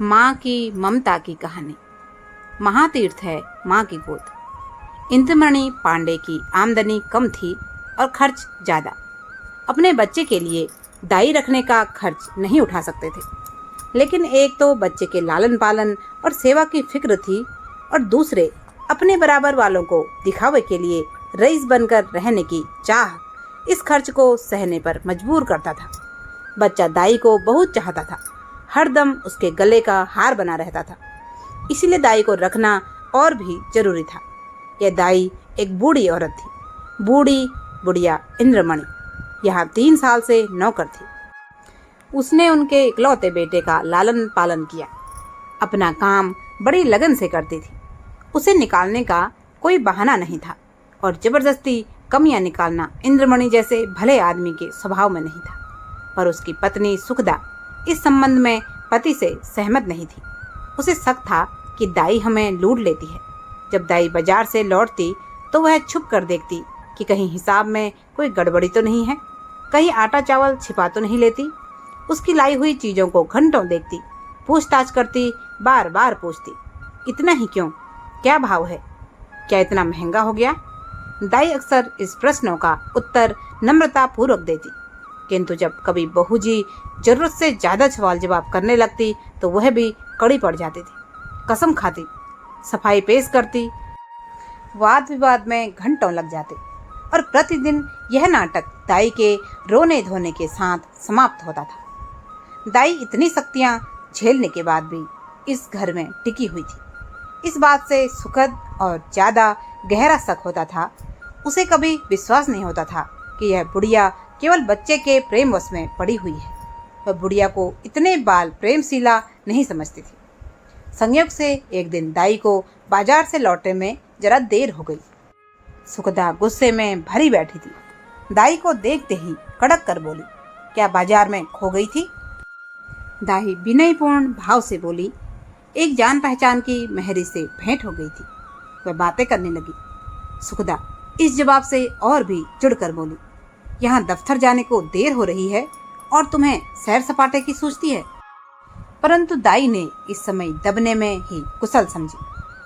माँ की ममता की कहानी। महातीर्थ है माँ की गोद। इंद्रमणि पांडे की आमदनी कम थी और खर्च ज़्यादा। अपने बच्चे के लिए दाई रखने का खर्च नहीं उठा सकते थे, लेकिन एक तो बच्चे के लालन पालन और सेवा की फिक्र थी और दूसरे अपने बराबर वालों को दिखावे के लिए रईस बनकर रहने की चाह इस खर्च को सहने पर मजबूर करता था। बच्चा दाई को बहुत चाहता था, हर दम उसके गले का हार बना रहता था, इसीलिए दाई को रखना और भी जरूरी था। यह दाई एक बूढ़ी औरत थी, बूढ़ी बुढ़िया इंद्रमणि यहाँ 3 साल से नौकर थी। उसने उनके इकलौते बेटे का लालन पालन किया, अपना काम बड़ी लगन से करती थी। उसे निकालने का कोई बहाना नहीं था और जबरदस्ती कमियां निकालना इंद्रमणि जैसे भले आदमी के स्वभाव में नहीं था। पर उसकी पत्नी सुखदा इस संबंध में पति से सहमत नहीं थी। उसे शक था कि दाई हमें लूट लेती है। जब दाई बाजार से लौटती तो वह छुप कर देखती कि कहीं हिसाब में कोई गड़बड़ी तो नहीं है, कहीं आटा चावल छिपा तो नहीं लेती। उसकी लाई हुई चीज़ों को घंटों देखती, पूछताछ करती, बार बार पूछती, इतना ही क्यों, क्या भाव है, क्या इतना महंगा हो गया। दाई अक्सर इस प्रश्नों का उत्तर नम्रता पूर्वक देती, किंतु जब कभी बहू जी जरूरत से ज़्यादा सवाल जवाब करने लगती तो वह भी कड़ी पड़ जाती थी, कसम खाती, सफाई पेश करती, वाद विवाद में घंटों लग जाते और प्रतिदिन यह नाटक दाई के रोने धोने के साथ समाप्त होता था। दाई इतनी सख्तियां झेलने के बाद भी इस घर में टिकी हुई थी। इस बात से सुखद और ज़्यादा गहरा शक होता था। उसे कभी विश्वास नहीं होता था कि यह बुढ़िया केवल बच्चे के प्रेम वश में पड़ी हुई है। वह बुढ़िया को इतने बाल प्रेमशीला नहीं समझती थी। संयोग से एक दिन दाई को बाजार से लौटने में जरा देर हो गई। सुखदा गुस्से में भरी बैठी थी। दाई को देखते ही कड़क कर बोली, क्या बाजार में खो गई थी? दाई विनयपूर्ण भाव से बोली, एक जान पहचान की मेहरी से भेंट हो गई थी। वह बातें करने लगी। सुखदा इस जवाब से और भी जुड़कर बोली, यहाँ दफ्तर जाने को देर हो रही है और तुम्हें सैर सपाटे की सूझती है। परंतु दाई ने इस समय दबने में ही कुशल समझी।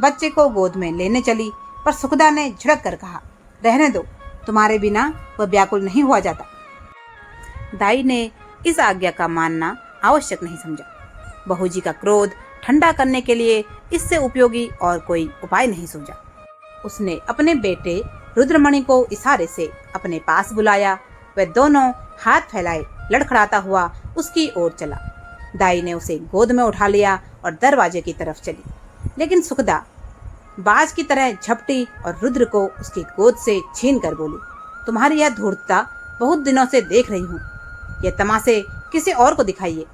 बच्चे को गोद में लेने चली, पर सुखदा ने झिड़क कर कहा, रहने दो, तुम्हारे बिना वह व्याकुल नहीं हुआ जाता। दाई ने इस आज्ञा का मानना आवश्यक नहीं समझा। बहू जी का क्रोध ठंडा करने के लिए इससे उपयोगी और कोई उपाय नहीं सूझा। उसने अपने बेटे रुद्रमणि को इशारे से अपने पास बुलाया। वह दोनों हाथ फैलाए लड़खड़ाता हुआ उसकी ओर चला। दाई ने उसे गोद में उठा लिया और दरवाजे की तरफ चली, लेकिन सुखदा बाज की तरह झपटी और रुद्र को उसकी गोद से छीन कर बोली, तुम्हारी यह धूर्तता बहुत दिनों से देख रही हूँ। यह तमाशे किसी और को दिखाइए,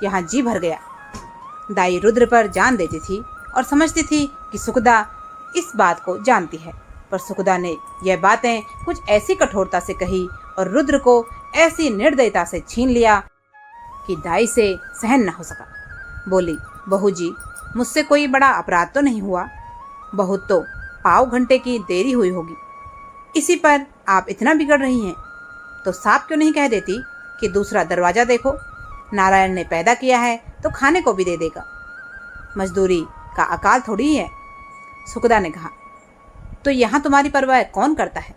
यहाँ जी भर गया। दाई रुद्र पर जान देती थी और समझती थी कि सुखदा इस बात को जानती है, पर सुखदा ने यह बातें कुछ ऐसी कठोरता से कही और रुद्र को ऐसी निर्दयता से छीन लिया कि दाई से सहन न हो सका। बोली, बहू जी, मुझसे कोई बड़ा अपराध तो नहीं हुआ, बहुत तो पाव घंटे की देरी हुई होगी, इसी पर आप इतना बिगड़ रही हैं। तो साफ क्यों नहीं कह देती कि दूसरा दरवाज़ा देखो, नारायण ने पैदा किया है तो खाने को भी दे देगा, मजदूरी का अकाल थोड़ी ही है। सुखदा ने कहा, तो यहाँ तुम्हारी परवाह कौन करता है?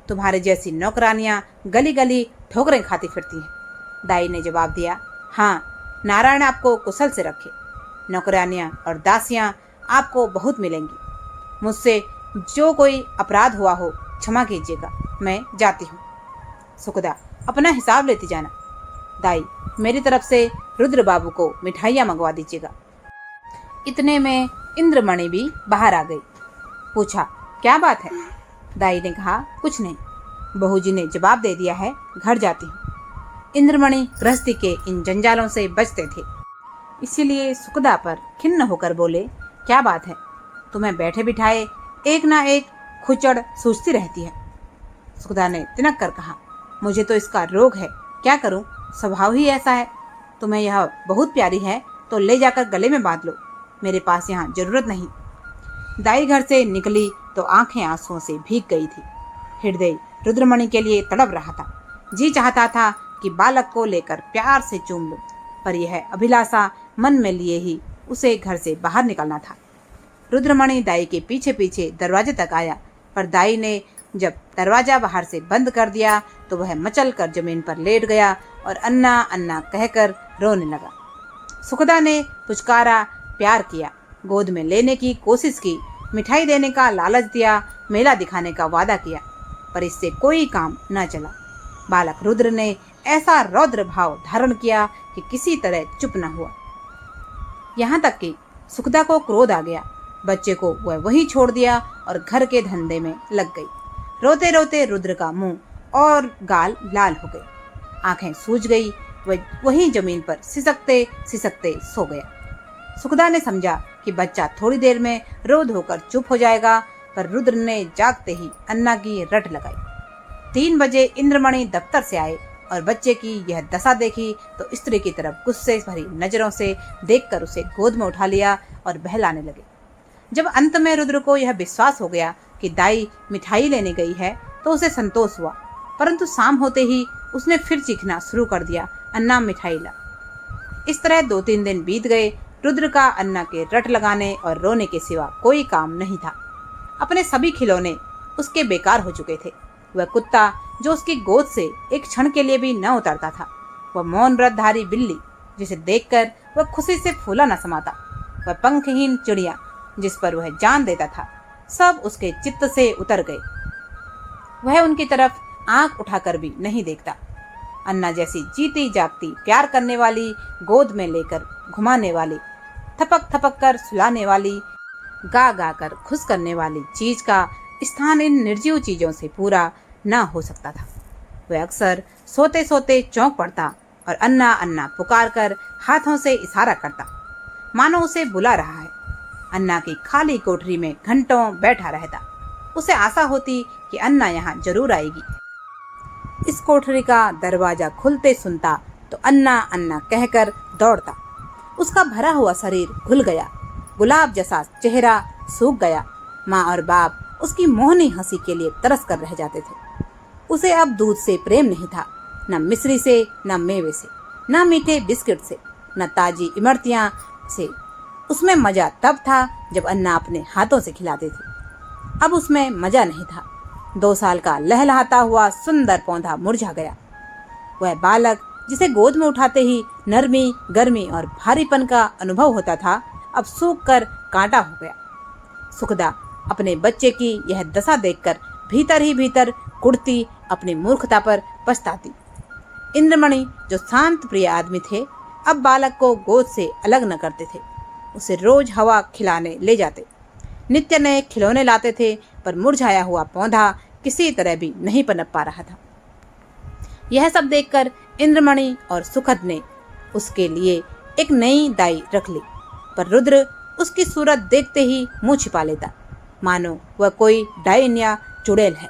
तुम्हारे जैसी नौकरानियाँ गली गली ठोकरें खाती फिरती हैं। दाई ने जवाब दिया, हाँ, नारायण आपको कुशल से रखे। नौकरानियाँ और दासियाँ आपको बहुत मिलेंगी। मुझसे जो कोई अपराध हुआ हो क्षमा कीजिएगा, मैं जाती हूँ। सुखदा, अपना हिसाब लेती जाना। दाई, मेरी तरफ से रुद्र बाबू को मिठाइयाँ मंगवा दीजिएगा। इतने में इंद्रमणि भी बाहर आ गई। पूछा, क्या बात है? दाई ने कहा, कुछ नहीं। बहू जी ने जवाब दे दिया है, घर जाती हूँ। इंद्रमणि गृहस्थी के इन जंजालों से बचते थे, इसीलिए सुखदा पर खिन्न होकर बोले, क्या बात है, तुम्हें बैठे बिठाए एक ना एक खुचड़ सूझती रहती है। सुखदा ने तिनक कर कहा, मुझे तो इसका रोग है, क्या करूं, स्वभाव ही ऐसा है। तुम्हें यह बहुत प्यारी है तो ले जाकर गले में बांध लो, मेरे पास यहाँ जरूरत नहीं। दाई घर से निकली तो आंखें आंसुओं से भीग गई थी। हृदय रुद्रमणि के लिए तड़प रहा था। जी चाहता था कि बालक को लेकर प्यार से चूम लो, पर यह अभिलाषा मन में लिए ही उसे घर से बाहर निकलना था। रुद्रमणि दाई के पीछे पीछे दरवाजे तक आया, पर दाई ने जब दरवाजा बाहर से बंद कर दिया तो वह मचल कर जमीन पर लेट गया और अन्ना अन्ना कहकर रोने लगा। सुखदा ने पुचकारा, प्यार किया, गोद में लेने की कोशिश की, मिठाई देने का लालच दिया, मेला दिखाने का वादा किया, पर इससे कोई काम न चला। बालक रुद्र ने ऐसा रौद्र भाव धारण किया कि किसी तरह चुप न हुआ। यहाँ तक कि सुखदा को क्रोध आ गया। बच्चे को वह वहीं छोड़ दिया और घर के धंधे में लग गई। रोते रोते रुद्र का मुंह और गाल लाल हो गए, आंखें सूज गई। वह वहीं जमीन पर सिसकते सिसकते सो गया। सुखदा ने समझा कि बच्चा थोड़ी देर में रो धोकर चुप हो जाएगा, पर रुद्र ने जागते ही अन्ना की रट लगाई। 3 बजे इंद्रमणि दफ्तर से आए और बच्चे की यह दशा देखी तो स्त्री की तरफ गुस्से भरी नजरों से देखकर उसे गोद में उठा लिया और बहलाने लगे। जब अंत में रुद्र को यह विश्वास हो गया कि दाई मिठाई लेने गई है तो उसे संतोष हुआ, परंतु शाम होते ही उसने फिर चीखना शुरू कर दिया, अन्ना मिठाई ला। इस तरह 2-3 दिन बीत गए। रुद्र का अन्ना के रट लगाने और रोने के सिवा कोई काम नहीं था। अपने सभी खिलौने उसके बेकार हो चुके थे। वह कुत्ता जो उसकी गोद से एक क्षण के लिए भी न उतरता था, वह मौन व्रतधारी बिल्ली जिसे देखकर वह खुशी से फूला न समाता, वह पंखहीन चिड़िया जिस पर वह जान देता था, सब उसके चित्त से उतर गए। वह उनकी तरफ आंख उठाकर भी नहीं देखता। अन्ना जैसी जीती जागती, प्यार करने वाली, गोद में लेकर घुमाने वाली, थपक थपक कर सुलाने वाली, गा गा कर खुश करने वाली चीज का स्थान इन निर्जीव चीजों से पूरा न हो सकता था। वह अक्सर सोते सोते चौंक पड़ता और अन्ना अन्ना पुकार कर हाथों से इशारा करता, मानो उसे बुला रहा है। अन्ना की खाली कोठरी में घंटों बैठा रहता। उसे आशा होती कि अन्ना यहाँ जरूर आएगी। इस कोठरी का दरवाजा खुलते सुनता तो अन्ना अन्ना कहकर दौड़ता। उसका भरा हुआ शरीर घुल गया, गुलाब जैसा चेहरा सूख गया। माँ और बाप उसकी मोहनी हंसी के लिए तरस कर रह जाते थे। उसे अब दूध से प्रेम नहीं था, न मिश्री से, न मेवे से, न मीठे बिस्किट से, न ताजी इमरतियां से। उसमें मजा तब था जब अन्ना अपने हाथों से खिलाते थे। अब उसमें मजा नहीं था। 2 साल का लहलहाता हुआ सुंदर पौधा मुरझा गया। वह बालक जिसे गोद में उठाते ही नरमी, गर्मी और भारीपन का अनुभव होता था, अब सूख कर कांटा हो गया। सुखदा अपने बच्चे की यह दशा देखकर भीतर ही भीतर कुड़ती, अपनी मूर्खता पर पछताती। इंद्रमणि जो शांत प्रिय आदमी थे, अब बालक को गोद से अलग न करते थे। उसे रोज हवा खिलाने ले जाते, नित्य नए खिलौने लाते थे, पर मुरझाया हुआ पौधा किसी तरह भी नहीं पनप पा रहा था। यह सब देखकर इंद्रमणि और सुखद ने उसके लिए एक नई दाई रख ली, पर रुद्र उसकी सूरत देखते ही मुंह छिपा लेता, मानो वह कोई डायन या चुड़ैल है।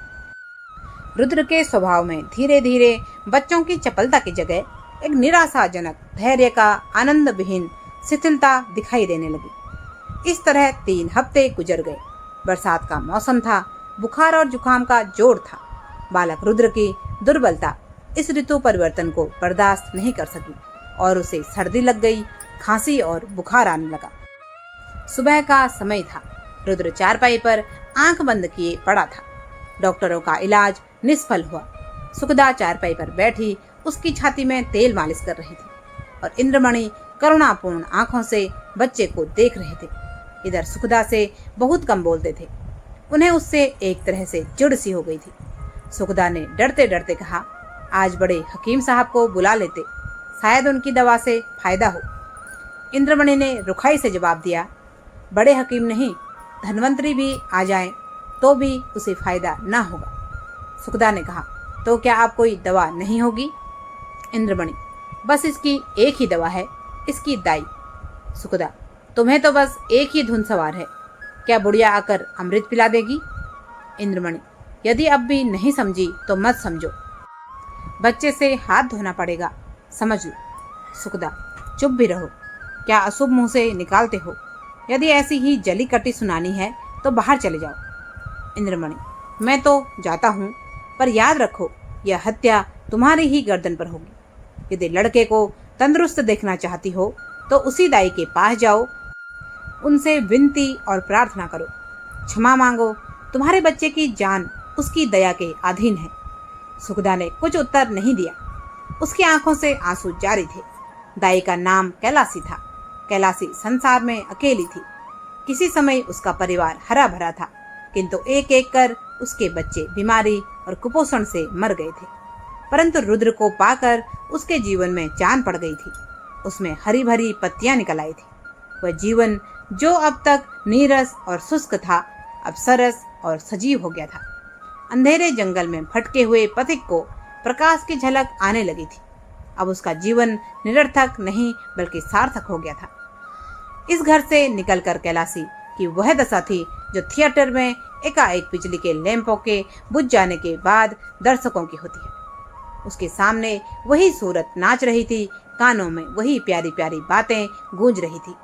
रुद्र के स्वभाव में धीरे धीरे बच्चों की चपलता की जगह एक निराशाजनक धैर्य का आनंद विहीन शिथिलता दिखाई देने लगी। इस तरह 3 हफ्ते गुजर गए। बरसात का मौसम था, बुखार और जुकाम का जोर था। बालक रुद्र की दुर्बलता इस ऋतु परिवर्तन को बर्दाश्त नहीं कर सकी और उसे सर्दी लग गई, खांसी और बुखार आने लगा। सुबह का समय था। रुद्र चारपाई पर आंख बंद किए पड़ा था। डॉक्टरों का इलाज निष्फल हुआ। सुखदा चारपाई पर बैठी उसकी छाती में तेल मालिश कर रही थी और इंद्रमणि करुणापूर्ण आंखों से बच्चे को देख रहे थे। इधर सुखदा से बहुत कम बोलते थे। उन्हें उससे एक तरह से चिढ़ सी हो गई थी। सुखदा ने डरते डरते कहा, आज बड़े हकीम साहब को बुला लेते, शायद उनकी दवा से फायदा हो। इंद्रमणि ने रुखाई से जवाब दिया, बड़े हकीम नहीं, धनवंतरी भी आ जाएं तो भी उसे फायदा ना होगा। सुखदा ने कहा, तो क्या आप कोई दवा नहीं होगी? इंद्रमणि, बस इसकी एक ही दवा है, इसकी दाई। सुखदा, तुम्हें तो बस एक ही धुन सवार है, क्या बुढ़िया आकर अमृत पिला देगी? इंद्रमणि, यदि अब भी नहीं समझी तो मत समझो, बच्चे से हाथ धोना पड़ेगा, समझ लो। सुखदा, चुप भी रहो, क्या अशुभ मुंह से निकालते हो? यदि ऐसी ही जली कटी सुनानी है तो बाहर चले जाओ। इंद्रमणि, मैं तो जाता हूँ, पर याद रखो यह हत्या तुम्हारी ही गर्दन पर होगी। यदि लड़के को तंदुरुस्त देखना चाहती हो तो उसी दाई के पास जाओ, उनसे विनती और प्रार्थना करो, क्षमा मांगो, तुम्हारे बच्चे की जान उसकी दया के अधीन है। सुखदा ने कुछ उत्तर नहीं दिया। उसकी आंखों से आंसू जारी थे। दाई का नाम कैलासी था। कैलासी संसार में अकेली थी। किसी समय उसका परिवार हरा भरा था, किंतु एक एक कर उसके बच्चे बीमारी और कुपोषण से मर गए थे। परंतु रुद्र को पाकर उसके जीवन में जान पड़ गई थी। उसमें हरी भरी पत्तियां निकल आई थी। वह जीवन जो अब तक नीरस और शुष्क था, अब सरस और सजीव हो गया था। अंधेरे जंगल में भटके हुए पथिक को प्रकाश की झलक आने लगी थी। अब उसका जीवन निरर्थक नहीं बल्कि सार्थक हो गया था। इस घर से निकलकर कैलासी की वह दशा थी जो थिएटर में एकाएक बिजली के लैंपों के बुझ जाने के बाद दर्शकों की होती है। उसके सामने वही सूरत नाच रही थी, कानों में वही प्यारी प्यारी बातें गूंज रही थी।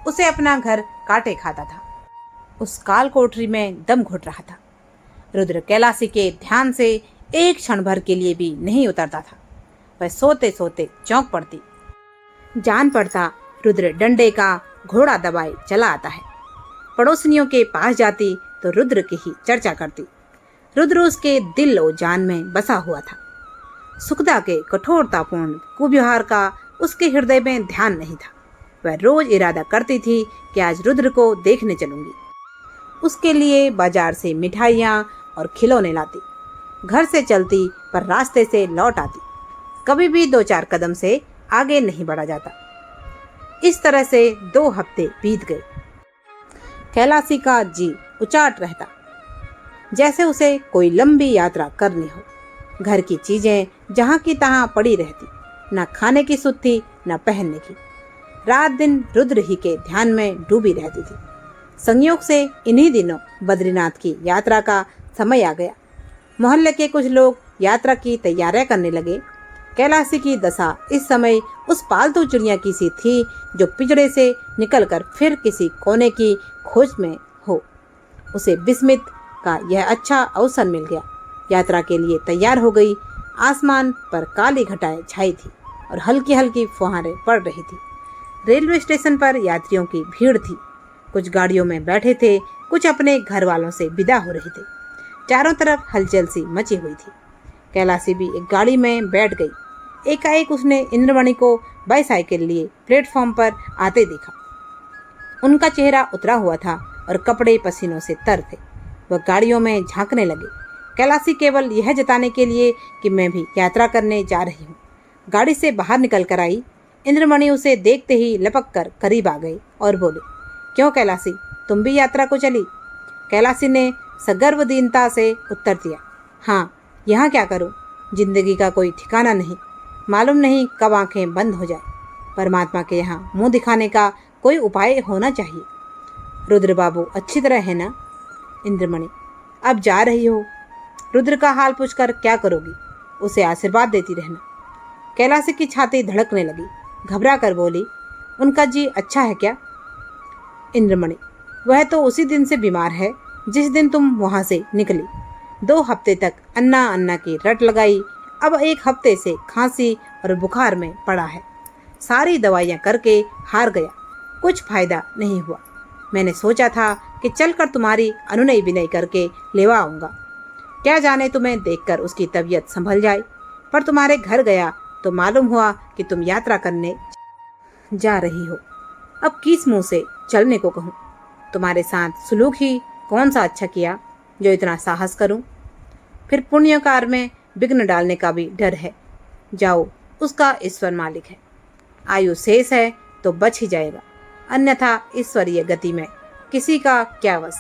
उसे अपना घर काटे खाता था। उस काल कोठरी में दम घुट रहा था। रुद्र कैलासी के ध्यान से एक क्षण भर के लिए भी नहीं उतरता था। वह सोते सोते चौंक पड़ती। जान पड़ता रुद्र डंडे का घोड़ा दबाए चला आता है। पड़ोसनियों के पास जाती तो रुद्र की ही चर्चा करती। रुद्र उसके दिल और जान में बसा हुआ था। सुखदा के कठोरतापूर्ण कुव्यवहार का उसके हृदय में ध्यान नहीं था। वह रोज इरादा करती थी कि आज रुद्र को देखने चलूंगी। उसके लिए बाजार से मिठाइयाँ और खिलौने लाती। घर से चलती पर रास्ते से लौट आती। कभी भी 2-4 कदम से आगे नहीं बढ़ा जाता। इस तरह से 2 हफ्ते बीत गए। कैलासी का जी उचाट रहता, जैसे उसे कोई लंबी यात्रा करनी हो। घर की चीजें जहाँ की तहाँ पड़ी रहती, न खाने की सुध थी न पहनने की। रात दिन रुद्र ही के ध्यान में डूबी रहती थी। संयोग से इन्हीं दिनों बद्रीनाथ की यात्रा का समय आ गया। मोहल्ले के कुछ लोग यात्रा की तैयारियां करने लगे। कैलासी की दशा इस समय उस पालतू चिड़िया की सी थी जो पिंजरे से निकलकर फिर किसी कोने की खोज में हो। उसे विस्मित का यह अच्छा अवसर मिल गया। यात्रा के लिए तैयार हो गई। आसमान पर काली घटाएं छाई थी और हल्की हल्की फुहारें पड़ रही थी। रेलवे स्टेशन पर यात्रियों की भीड़ थी। कुछ गाड़ियों में बैठे थे, कुछ अपने घर वालों से विदा हो रहे थे। चारों तरफ हलचल सी मची हुई थी। कैलासी भी एक गाड़ी में बैठ गई। एकाएक उसने इंद्रमणि को बाईसाइकिल लिए प्लेटफॉर्म पर आते देखा। उनका चेहरा उतरा हुआ था और कपड़े पसीनों से तर थे। वह गाड़ियों में झांकने लगे। कैलासी केवल यह जताने के लिए कि मैं भी यात्रा करने जा रही हूँ। गाड़ी से बाहर निकल कर आई। इंद्रमणि उसे देखते ही लपक कर करीब आ गए और बोले, क्यों कैलासी, तुम भी यात्रा को चली? कैलासी ने सगर्व दीनता से उत्तर दिया, हाँ, यहाँ क्या करूँ? जिंदगी का कोई ठिकाना नहीं, मालूम नहीं कब आंखें बंद हो जाए। परमात्मा के यहाँ मुंह दिखाने का कोई उपाय होना चाहिए। रुद्र बाबू अच्छी तरह है ना? इंद्रमणि, अब जा रही हो, रुद्र का हाल पूछकर क्या करोगी? उसे आशीर्वाद देती रहना। कैलासी की छाती धड़कने लगी। घबरा कर बोली, उनका जी अच्छा है क्या? इंद्रमणि, वह तो उसी दिन से बीमार है जिस दिन तुम वहाँ से निकली। 2 हफ्ते तक अन्ना अन्ना की रट लगाई। अब 1 हफ्ते से खांसी और बुखार में पड़ा है। सारी दवाइयाँ करके हार गया, कुछ फायदा नहीं हुआ। मैंने सोचा था कि चलकर तुम्हारी अनुनय विनय करके लेवा आऊँगा। क्या जाने तुम्हें देखकर उसकी तबीयत संभल जाए। पर तुम्हारे घर गया तो मालूम हुआ कि तुम यात्रा करने जा रही हो। अब किस मुंह से चलने को कहूँ? तुम्हारे साथ सुलूक ही कौन सा अच्छा किया जो इतना साहस करूँ? फिर पुण्य कार्य में विघ्न डालने का भी डर है। जाओ, उसका ईश्वर मालिक है। आयु शेष है तो बच ही जाएगा, अन्यथा ईश्वरीय गति में किसी का क्या वश।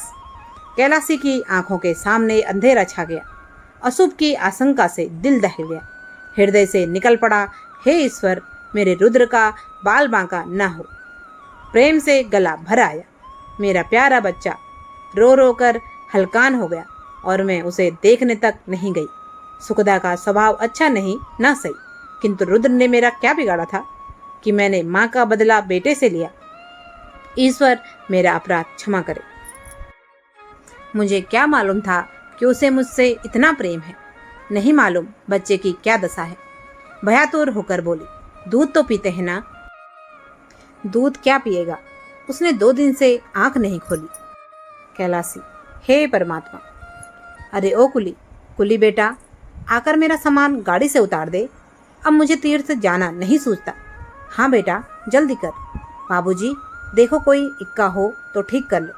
कैलासी की आंखों के सामने अंधेरा छा गया। अशुभ की आशंका से दिल दहल गया। हृदय से निकल पड़ा, हे ईश्वर, मेरे रुद्र का बाल बांका न हो। प्रेम से गला भर आया। मेरा प्यारा बच्चा रो रो कर हलकान हो गया और मैं उसे देखने तक नहीं गई। सुखदा का स्वभाव अच्छा नहीं ना सही, किंतु रुद्र ने मेरा क्या बिगाड़ा था कि मैंने माँ का बदला बेटे से लिया। ईश्वर मेरा अपराध क्षमा करे। मुझे क्या मालूम था कि उसे मुझसे इतना प्रेम है। नहीं मालूम बच्चे की क्या दशा है। भयातुर होकर बोली, दूध तो पीते हैं ना? दूध क्या पिएगा? उसने 2 दिन से आंख नहीं खोली। कैलाशी, हे परमात्मा। अरे ओ कुली, कुली बेटा, आकर मेरा सामान गाड़ी से उतार दे। अब मुझे तीर्थ जाना नहीं सूझता। हाँ बेटा, जल्दी कर। बाबूजी, देखो कोई इक्का हो तो ठीक कर लो।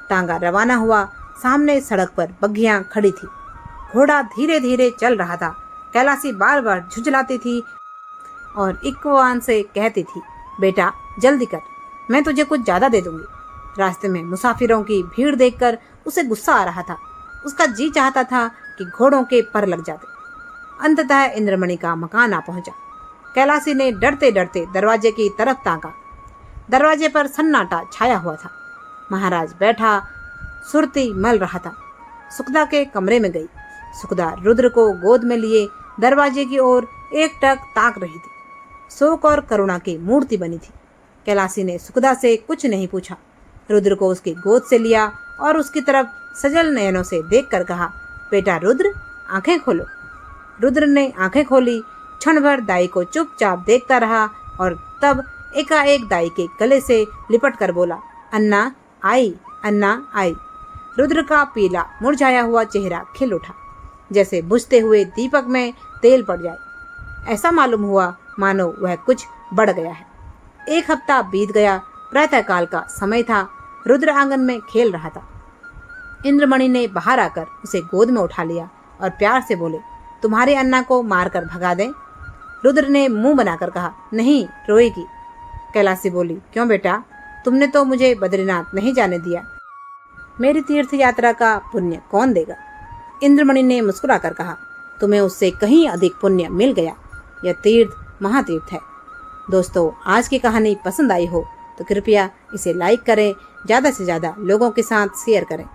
तांगा रवाना हुआ। सामने सड़क पर बग्घियां खड़ी थी। घोड़ा धीरे धीरे चल रहा था। कैलाशी बार बार झुंझलाती थी और इक्कवान से कहती थी, बेटा जल्दी कर, मैं तुझे कुछ ज़्यादा दे दूंगी। रास्ते में मुसाफिरों की भीड़ देखकर उसे गुस्सा आ रहा था। उसका जी चाहता था कि घोड़ों के पर लग जाते। अंततः इंद्रमणि का मकान आ पहुंचा। कैलाशी ने डरते डरते दरवाजे की तरफ ताका। दरवाजे पर सन्नाटा छाया हुआ था। महाराज बैठा सुरती मल रहा था। सुखदा के कमरे में गई। सुखदा रुद्र को गोद में लिए दरवाजे की ओर एकटक ताक रही थी। शोक और करुणा की मूर्ति बनी थी। कैलाशी ने सुखदा से कुछ नहीं पूछा। रुद्र को उसकी गोद से लिया और उसकी तरफ सजल नयनों से देखकर कहा, बेटा रुद्र, आंखें खोलो। रुद्र ने आंखें खोली। क्षण भर दाई को चुपचाप देखता रहा और तब एकाएक दाई के गले से लिपट कर बोला, अन्ना आई, अन्ना आई। रुद्र का पीला मुरझाया हुआ चेहरा खिल उठा, जैसे बुझते हुए दीपक में तेल पड़ जाए। ऐसा मालूम हुआ मानो वह कुछ बढ़ गया है। 1 हफ्ता बीत गया। प्रातःकाल का समय था। रुद्र आंगन में खेल रहा था। इंद्रमणि ने बाहर आकर उसे गोद में उठा लिया और प्यार से बोले, तुम्हारी अन्ना को मारकर भगा दें? रुद्र ने मुंह बनाकर कहा, नहीं, रोएगी। कैलाशी बोली, क्यों बेटा, तुमने तो मुझे बद्रीनाथ नहीं जाने दिया। मेरी तीर्थ यात्रा का पुण्य कौन देगा? इंद्रमणि ने मुस्कुराकर कहा, तुम्हें उससे कहीं अधिक पुण्य मिल गया। यह तीर्थ महातीर्थ है। दोस्तों, आज की कहानी पसंद आई हो तो कृपया इसे लाइक करें, ज़्यादा से ज़्यादा लोगों के साथ शेयर करें,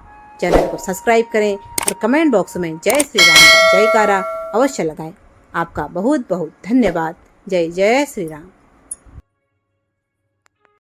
चैनल को सब्सक्राइब करें और कमेंट बॉक्स में जय श्री राम का जयकारा अवश्य लगाएं। आपका बहुत बहुत धन्यवाद। जय जय श्री राम।